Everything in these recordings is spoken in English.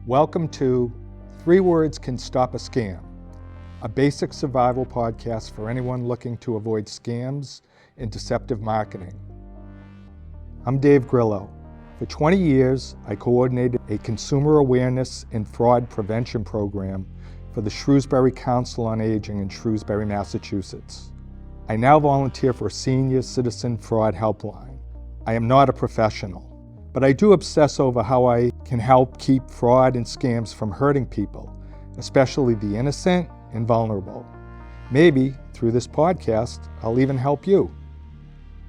Welcome to 3 Words Can Stop a Scam, a basic survival podcast for anyone looking to avoid scams and deceptive marketing. I'm Dave Grillo. For 20 years, I coordinated a consumer awareness and fraud prevention program for the Shrewsbury Council on Aging in Shrewsbury, Massachusetts. I now volunteer for a senior citizen fraud helpline. I am not a professional, but I do obsess over how I can help keep fraud and scams from hurting people, especially the innocent and vulnerable. Maybe through this podcast, I'll even help you.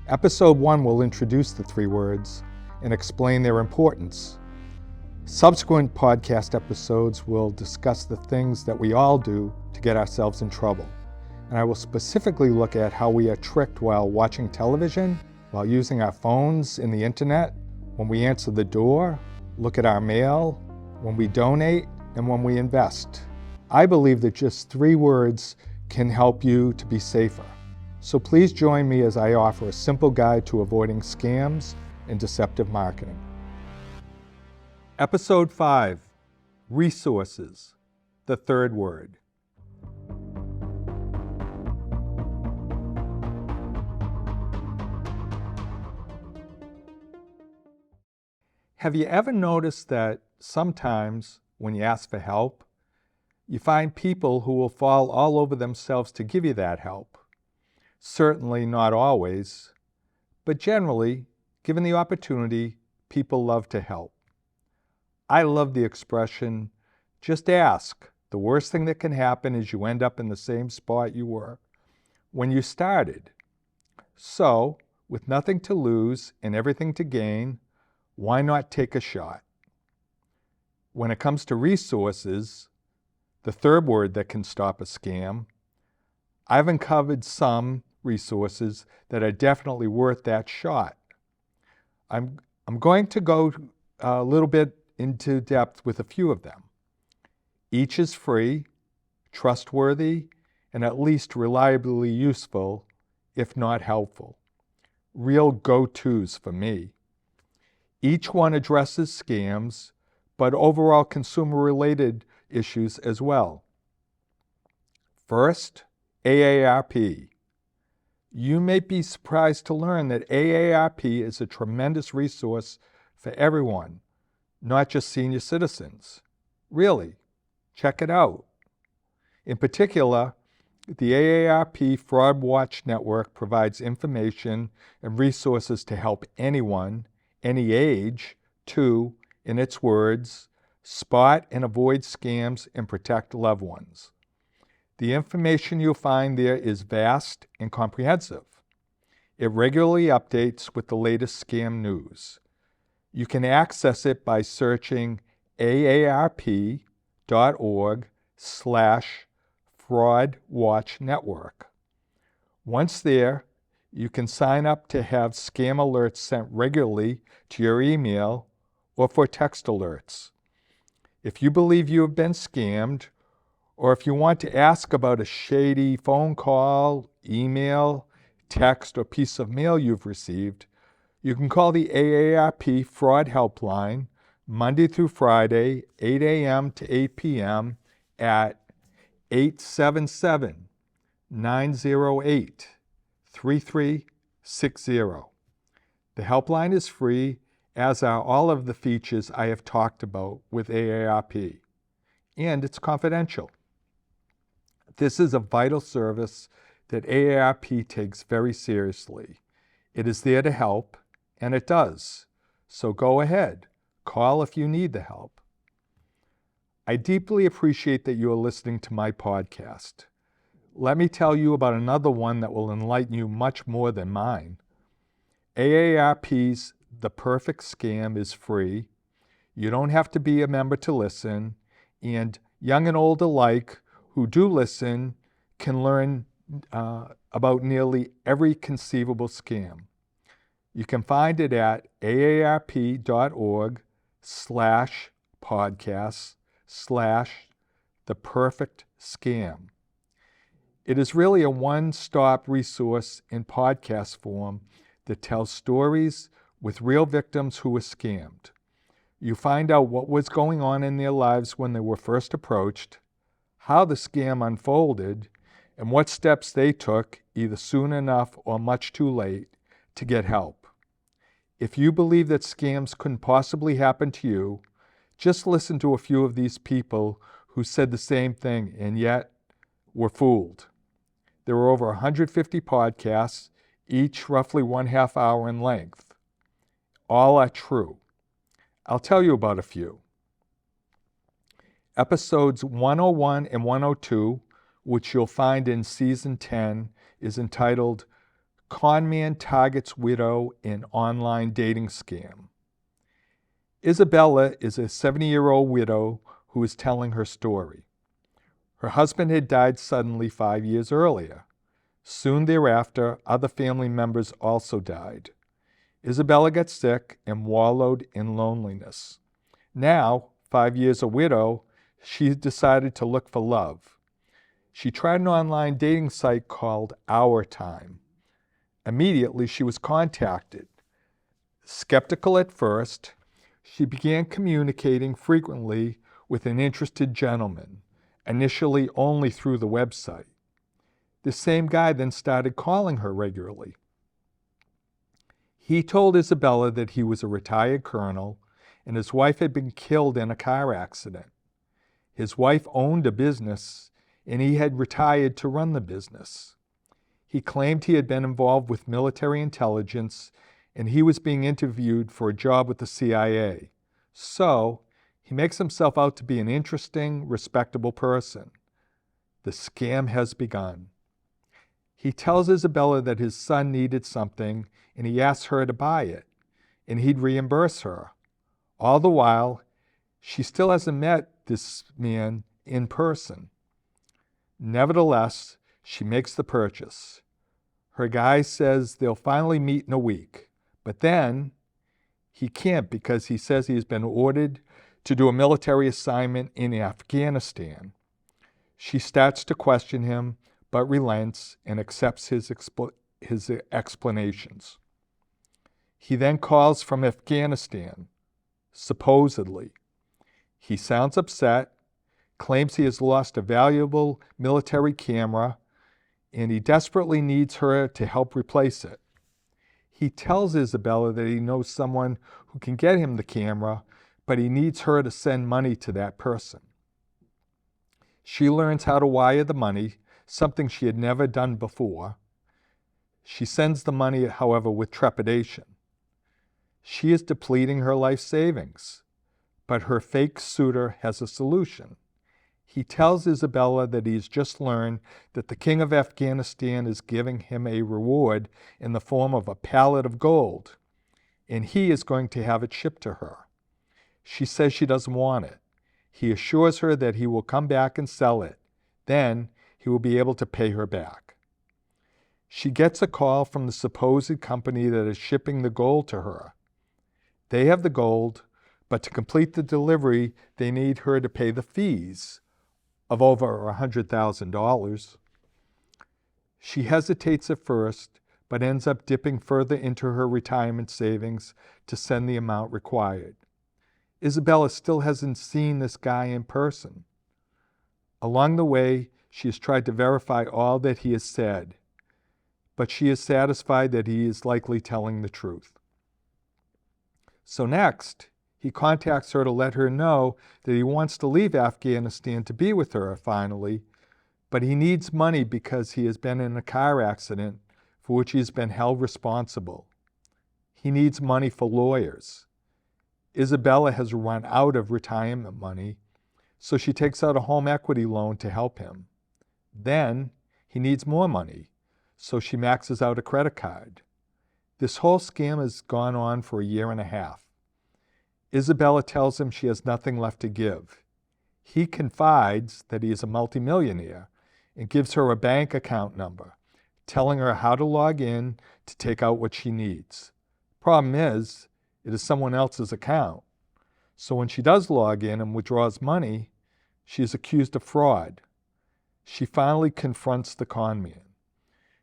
Episode 1 will introduce the 3 words and explain their importance. Subsequent podcast episodes will discuss the things that we all do to get ourselves in trouble. And I will specifically look at how we are tricked while watching television, while using our phones and the internet, when we answer the door, look at our mail, when we donate, and when we invest. I believe that just 3 words can help you to be safer. So please join me as I offer a simple guide to avoiding scams and deceptive marketing. Episode 5, Resources, the 3rd word. Have you ever noticed that sometimes when you ask for help, you find people who will fall all over themselves to give you that help? Certainly not always, but generally, given the opportunity, people love to help. I love the expression, just ask. The worst thing that can happen is you end up in the same spot you were when you started. So, with nothing to lose and everything to gain, why not take a shot? When it comes to resources, the 3rd word that can stop a scam, I've uncovered some resources that are definitely worth that shot. I'm going to go a little bit into depth with a few of them. Each is free, trustworthy, and at least reliably useful, if not helpful. Real go-tos for me. Each one addresses scams, but overall consumer-related issues as well. First, AARP. You may be surprised to learn that AARP is a tremendous resource for everyone, not just senior citizens. Really, check it out. In particular, the AARP Fraud Watch Network provides information and resources to help anyone, any age, to, in its words, spot and avoid scams and protect loved ones. The information you'll find there is vast and comprehensive. It regularly updates with the latest scam news. You can access it by searching aarp.org/Fraud Watch Network. Once there, you can sign up to have scam alerts sent regularly to your email or for text alerts. If you believe you have been scammed, or if you want to ask about a shady phone call, email, text, or piece of mail you've received, you can call the AARP Fraud Helpline Monday through Friday, 8 a.m. to 8 p.m. at 877-908-3360. The helpline is free, as are all of the features I have talked about with AARP, and it's confidential. This is a vital service that AARP takes very seriously. It is there to help, and it does. So go ahead, call if you need the help. I deeply appreciate that you are listening to my podcast. Let me tell you about another one that will enlighten you much more than mine. AARP's The Perfect Scam is free. You don't have to be a member to listen, and young and old alike who do listen can learn about nearly every conceivable scam. You can find it at aarp.org/podcasts/The Perfect Scam. It is really a one-stop resource in podcast form that tells stories with real victims who were scammed. You find out what was going on in their lives when they were first approached, how the scam unfolded, and what steps they took, either soon enough or much too late, to get help. If you believe that scams couldn't possibly happen to you, just listen to a few of these people who said the same thing and yet were fooled. There are over 150 podcasts, each roughly 1/2 hour in length. All are true. I'll tell you about a few. Episodes 101 and 102, which you'll find in Season 10, is entitled Conman Targets Widow in Online Dating Scam. Isabella is a 70-year-old widow who is telling her story. Her husband had died suddenly 5 years earlier. Soon thereafter, other family members also died. Isabella got sick and wallowed in loneliness. Now, 5 years a widow, she decided to look for love. She tried an online dating site called Our Time. Immediately, she was contacted. Skeptical at first, she began communicating frequently with an interested gentleman, initially only through the website. The same guy then started calling her regularly. He told Isabella that he was a retired colonel and his wife had been killed in a car accident. His wife owned a business and he had retired to run the business. He claimed he had been involved with military intelligence and he was being interviewed for a job with the CIA. So, he makes himself out to be an interesting, respectable person. The scam has begun. He tells Isabella that his son needed something and he asks her to buy it, and he'd reimburse her. All the while, she still hasn't met this man in person. Nevertheless, she makes the purchase. Her guy says they'll finally meet in a week, but then he can't because he says he's been ordered to do a military assignment in Afghanistan. She starts to question him, but relents and accepts his explanations. He then calls from Afghanistan, supposedly. He sounds upset, claims he has lost a valuable military camera, and he desperately needs her to help replace it. He tells Isabella that he knows someone who can get him the camera, but he needs her to send money to that person. She learns how to wire the money, something she had never done before. She sends the money, however, with trepidation. She is depleting her life savings, but her fake suitor has a solution. He tells Isabella that he's just learned that the king of Afghanistan is giving him a reward in the form of a pallet of gold, and he is going to have it shipped to her. She says she doesn't want it. He assures her that he will come back and sell it. Then he will be able to pay her back. She gets a call from the supposed company that is shipping the gold to her. They have the gold, but to complete the delivery, they need her to pay the fees of over $100,000. She hesitates at first, but ends up dipping further into her retirement savings to send the amount required. Isabella still hasn't seen this guy in person. Along the way, she has tried to verify all that he has said, but she is satisfied that he is likely telling the truth. So next, he contacts her to let her know that he wants to leave Afghanistan to be with her finally, but he needs money because he has been in a car accident for which he has been held responsible. He needs money for lawyers. Isabella has run out of retirement money, so she takes out a home equity loan to help him. Then he needs more money, so she maxes out a credit card. This whole scam has gone on for 1.5 years. Isabella tells him she has nothing left to give. He confides that he is a multimillionaire and gives her a bank account number, telling her how to log in to take out what she needs. Problem is, it is someone else's account. So when she does log in and withdraws money, she is accused of fraud. She finally confronts the con man.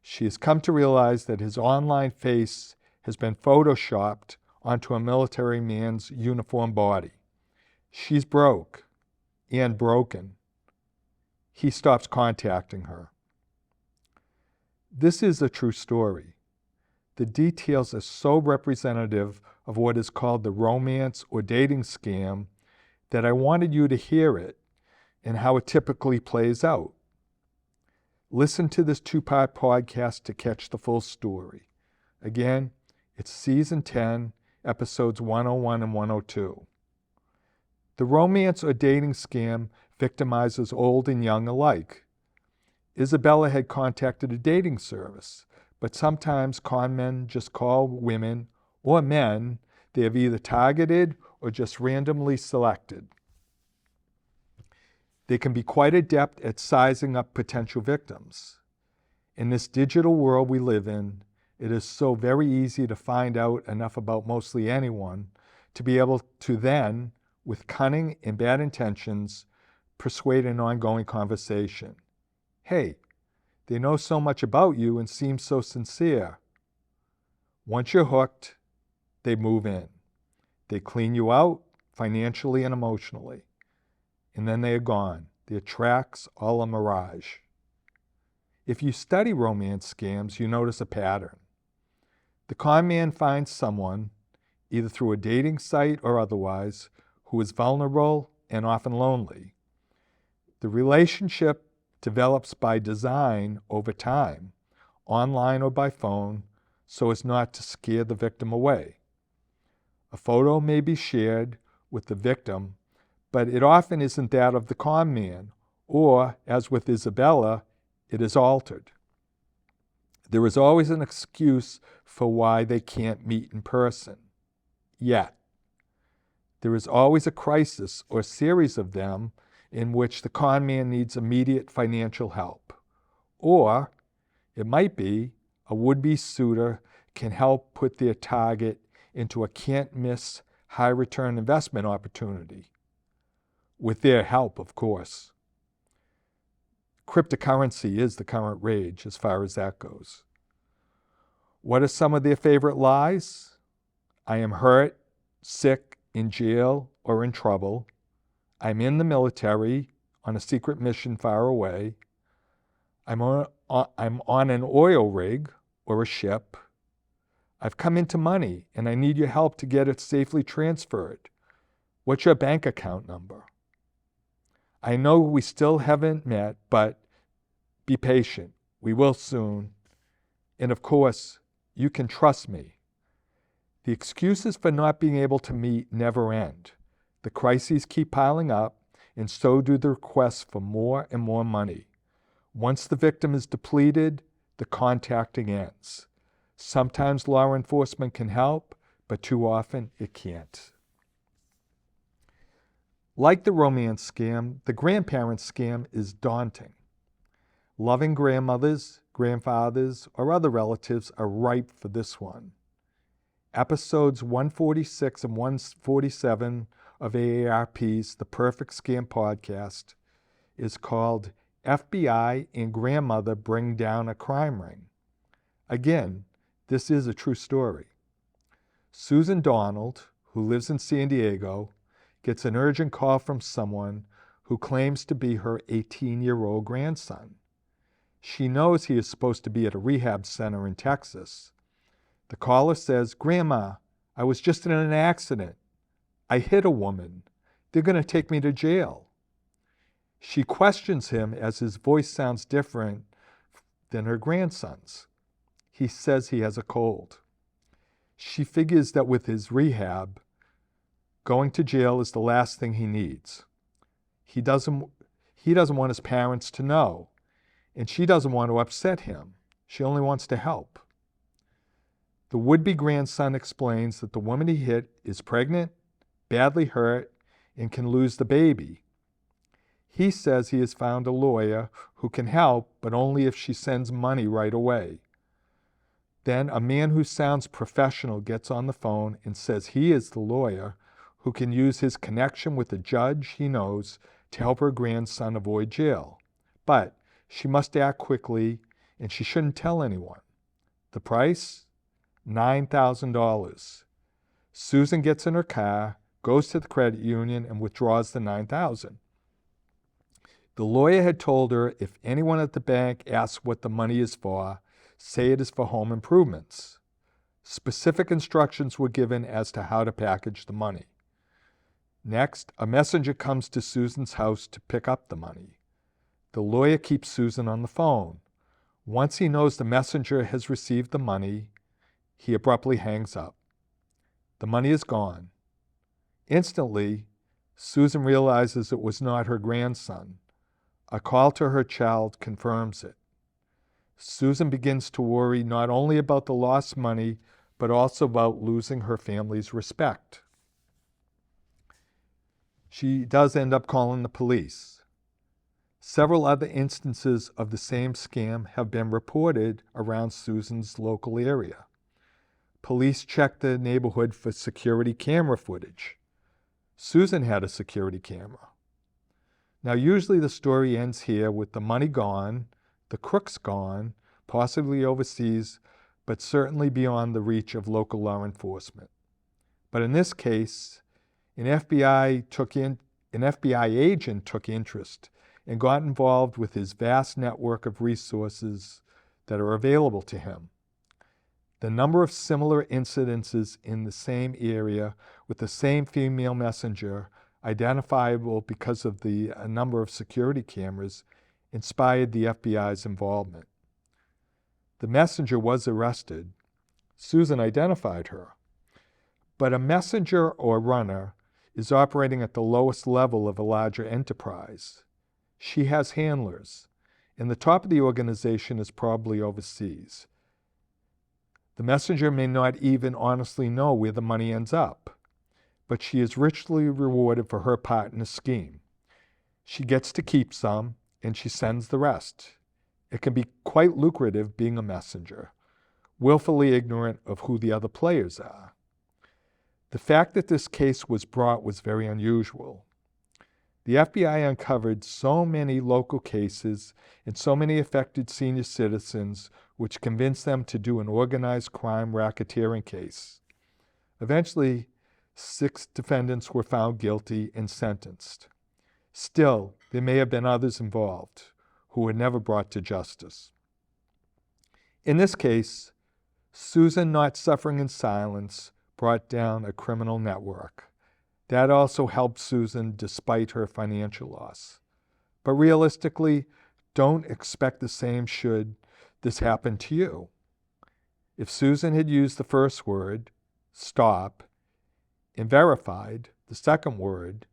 She has come to realize that his online face has been photoshopped onto a military man's uniform body. She's broke and broken. He stops contacting her. This is a true story. The details are so representative of what is called the romance or dating scam that I wanted you to hear it and how it typically plays out. Listen to this 2-part podcast to catch the full story. Again, it's Season 10, Episodes 101 and 102. The romance or dating scam victimizes old and young alike. Isabella had contacted a dating service, but sometimes con men just call women or men they have either targeted or just randomly selected. They can be quite adept at sizing up potential victims. In this digital world we live in, it is so very easy to find out enough about mostly anyone to be able to then, with cunning and bad intentions, persuade an ongoing conversation. Hey, they know so much about you and seem so sincere. Once you're hooked, they move in. They clean you out financially and emotionally. And then they are gone. Their tracks all a mirage. If you study romance scams, you notice a pattern. The con man finds someone, either through a dating site or otherwise, who is vulnerable and often lonely. The relationship develops by design over time, online or by phone, so as not to scare the victim away. A photo may be shared with the victim, but it often isn't that of the con man, or, as with Isabella, it is altered. There is always an excuse for why they can't meet in person. Yet, there is always a crisis or series of them in which the con man needs immediate financial help. Or, it might be, a would-be suitor can help put their target into a can't-miss high-return investment opportunity. With their help, of course. Cryptocurrency is the current rage as far as that goes. What are some of their favorite lies? I am hurt, sick, in jail, or in trouble. I'm in the military on a secret mission far away. I'm on an oil rig or a ship. I've come into money and I need your help to get it safely transferred. What's your bank account number? I know we still haven't met, but be patient. We will soon. And of course, you can trust me. The excuses for not being able to meet never end. The crises keep piling up, and so do the requests for more and more money. Once the victim is depleted, the contacting ends. Sometimes law enforcement can help, but too often it can't. Like the romance scam, the grandparent scam is daunting. Loving grandmothers, grandfathers, or other relatives are ripe for this one. Episodes 146 and 147 of AARP's The Perfect Scam podcast is called FBI and Grandmother Bring Down a Crime Ring. Again, this is a true story. Susan Donald, who lives in San Diego, gets an urgent call from someone who claims to be her 18-year-old grandson. She knows he is supposed to be at a rehab center in Texas. The caller says, "Grandma, I was just in an accident. I hit a woman. They're going to take me to jail." She questions him as his voice sounds different than her grandson's. He says he has a cold. She figures that with his rehab, going to jail is the last thing he needs. He doesn't want his parents to know, and she doesn't want to upset him. She only wants to help. The would-be grandson explains that the woman he hit is pregnant, badly hurt, and can lose the baby. He says he has found a lawyer who can help, but only if she sends money right away. Then a man who sounds professional gets on the phone and says he is the lawyer who can use his connection with a judge he knows to help her grandson avoid jail. But she must act quickly, and she shouldn't tell anyone. The price? $9,000. Susan gets in her car, goes to the credit union, and withdraws the $9,000. The lawyer had told her if anyone at the bank asks what the money is for, say it is for home improvements. Specific instructions were given as to how to package the money. Next, a messenger comes to Susan's house to pick up the money. The lawyer keeps Susan on the phone. Once he knows the messenger has received the money, he abruptly hangs up. The money is gone. Instantly, Susan realizes it was not her grandson. A call to her child confirms it. Susan begins to worry not only about the lost money, but also about losing her family's respect. She does end up calling the police. Several other instances of the same scam have been reported around Susan's local area. Police checked the neighborhood for security camera footage. Susan had a security camera. Now, usually the story ends here with the money gone, the crooks gone, possibly overseas, but certainly beyond the reach of local law enforcement. But in this case, an FBI agent took interest and got involved with his vast network of resources that are available to him. The number of similar incidences in the same area with the same female messenger, identifiable because of the number of security cameras, inspired the FBI's involvement. The messenger was arrested. Susan identified her. But a messenger or runner is operating at the lowest level of a larger enterprise. She has handlers, and the top of the organization is probably overseas. The messenger may not even honestly know where the money ends up, but she is richly rewarded for her part in the scheme. She gets to keep some, and she sends the rest. It can be quite lucrative being a messenger, willfully ignorant of who the other players are. The fact that this case was brought was very unusual. The FBI uncovered so many local cases and so many affected senior citizens, which convinced them to do an organized crime racketeering case. Eventually, 6 defendants were found guilty and sentenced. Still, there may have been others involved who were never brought to justice. In this case, Susan, not suffering in silence, brought down a criminal network. That also helped Susan despite her financial loss. But realistically, don't expect the same should this happen to you. If Susan had used the first word, stop, and verified the second word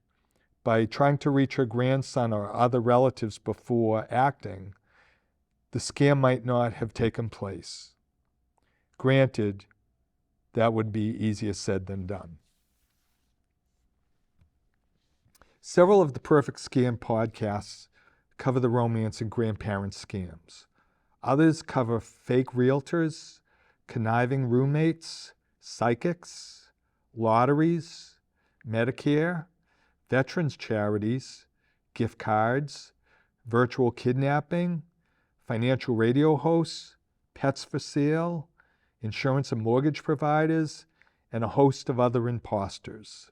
by trying to reach her grandson or other relatives before acting, the scam might not have taken place. Granted, that would be easier said than done. Several of the Perfect Scam podcasts cover the romance and grandparent scams. Others cover fake realtors, conniving roommates, psychics, lotteries, Medicare, veterans charities, gift cards, virtual kidnapping, financial radio hosts, pets for sale, insurance and mortgage providers, and a host of other imposters.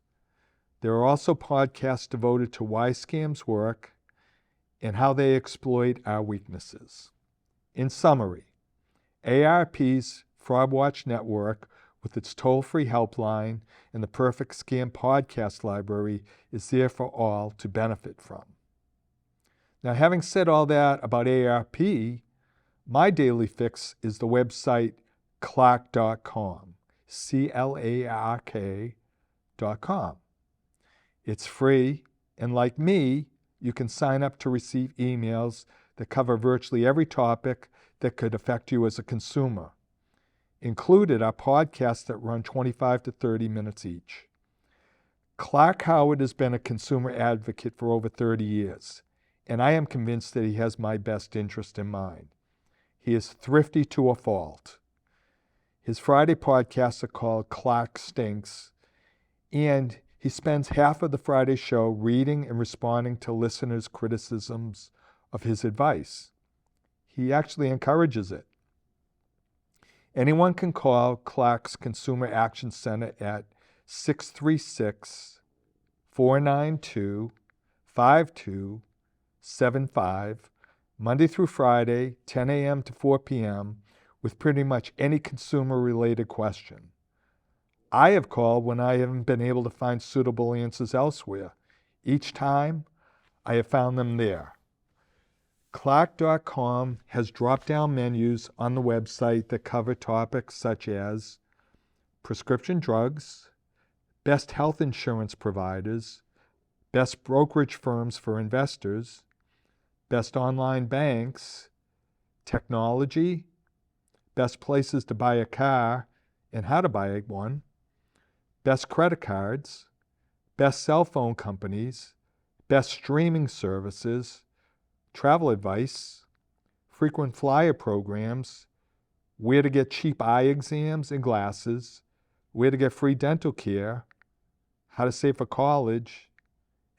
There are also podcasts devoted to why scams work and how they exploit our weaknesses. In summary, AARP's Fraud Watch Network, with its toll-free helpline and the Perfect Scam podcast library, is there for all to benefit from. Now, having said all that about AARP, my daily fix is the website clark.com, CLARK.com. It's free, and like me, you can sign up to receive emails that cover virtually every topic that could affect you as a consumer. Included are podcasts that run 25 to 30 minutes each. Clark Howard has been a consumer advocate for over 30 years, and I am convinced that he has my best interest in mind. He is thrifty to a fault. His Friday podcasts are called Clark Stinks, and he spends half of the Friday show reading and responding to listeners' criticisms of his advice. He actually encourages it. Anyone can call Clark's Consumer Action Center at 636 492-5275, Monday through Friday, 10 a.m. to 4 p.m., with pretty much any consumer-related question. I have called when I haven't been able to find suitable answers elsewhere. Each time, I have found them there. Clark.com has drop-down menus on the website that cover topics such as prescription drugs, best health insurance providers, best brokerage firms for investors, best online banks, technology, best places to buy a car and how to buy one, best credit cards, best cell phone companies, best streaming services, travel advice, frequent flyer programs, where to get cheap eye exams and glasses, where to get free dental care, how to save for college,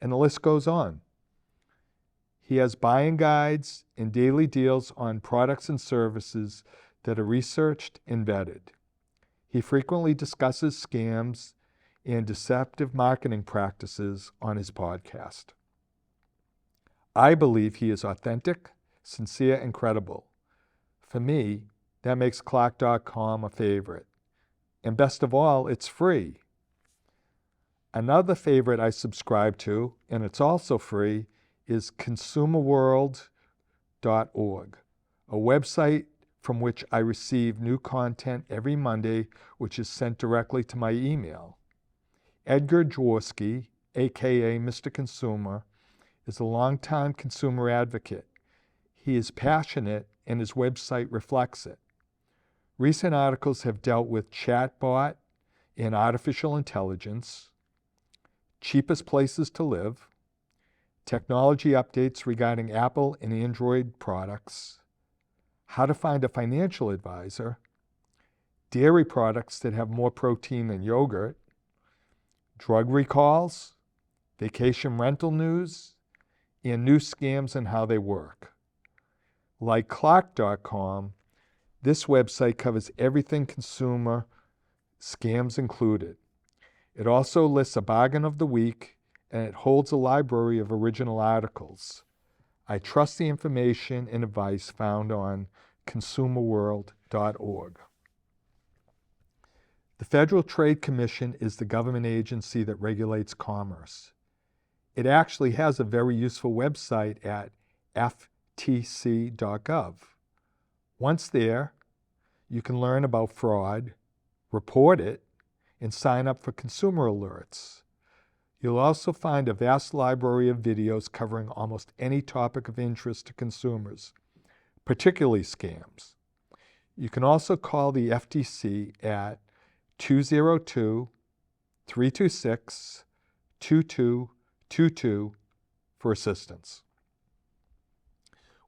and the list goes on. He has buying guides and daily deals on products and services that are researched and vetted. He frequently discusses scams and deceptive marketing practices on his podcast. I believe he is authentic, sincere, and credible. For me, that makes Clark.com a favorite. And best of all, it's free. Another favorite I subscribe to, and it's also free, is consumerworld.org, a website from which I receive new content every Monday, which is sent directly to my email. Edgar Jaworski, aka Mr. Consumer, is a longtime consumer advocate. He is passionate, and his website reflects it. Recent articles have dealt with chatbot and artificial intelligence, cheapest places to live, technology updates regarding Apple and Android products, how to find a financial advisor, dairy products that have more protein than yogurt, drug recalls, vacation rental news, and new scams and how they work. Like Clark.com, this website covers everything consumer, scams included. It also lists a bargain of the week, and it holds a library of original articles. I trust the information and advice found on consumerworld.org. The Federal Trade Commission is the government agency that regulates commerce. It actually has a very useful website at ftc.gov. Once there, you can learn about fraud, report it, and sign up for consumer alerts. You'll also find a vast library of videos covering almost any topic of interest to consumers, particularly scams. You can also call the FTC at 202-326-2222 for assistance.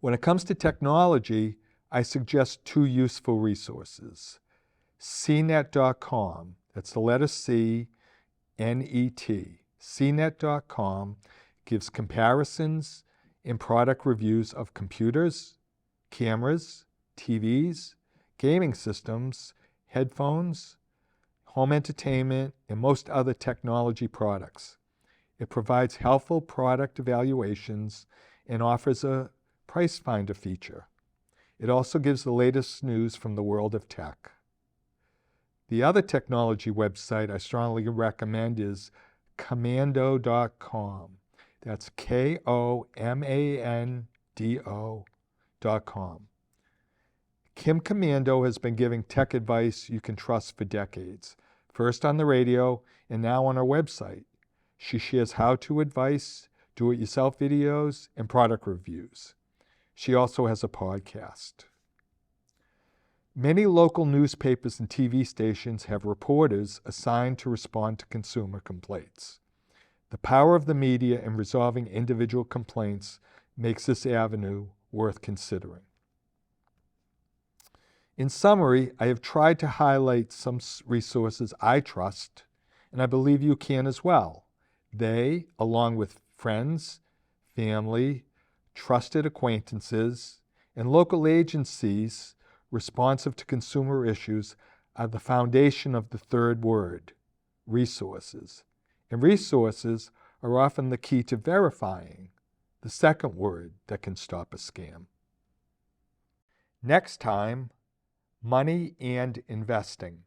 When it comes to technology, I suggest two useful resources. CNET.com, that's the letter C, N-E-T. CNET.com gives comparisons and product reviews of computers, cameras, TVs, gaming systems, headphones, home entertainment, and most other technology products. It provides helpful product evaluations and offers a price finder feature. It also gives the latest news from the world of tech. The other technology website I strongly recommend is Komando.com. That's Komando.com. Kim Komando has been giving tech advice you can trust for decades, first on the radio and now on her website. She shares how-to advice, do-it-yourself videos, and product reviews. She also has a podcast. Many local newspapers and TV stations have reporters assigned to respond to consumer complaints. The power of the media in resolving individual complaints makes this avenue worth considering. In summary, I have tried to highlight some resources I trust, and I believe you can as well. They, along with friends, family, trusted acquaintances, and local agencies responsive to consumer issues, are the foundation of the third word, resources. And resources are often the key to verifying, the second word that can stop a scam. Next time, money and investing.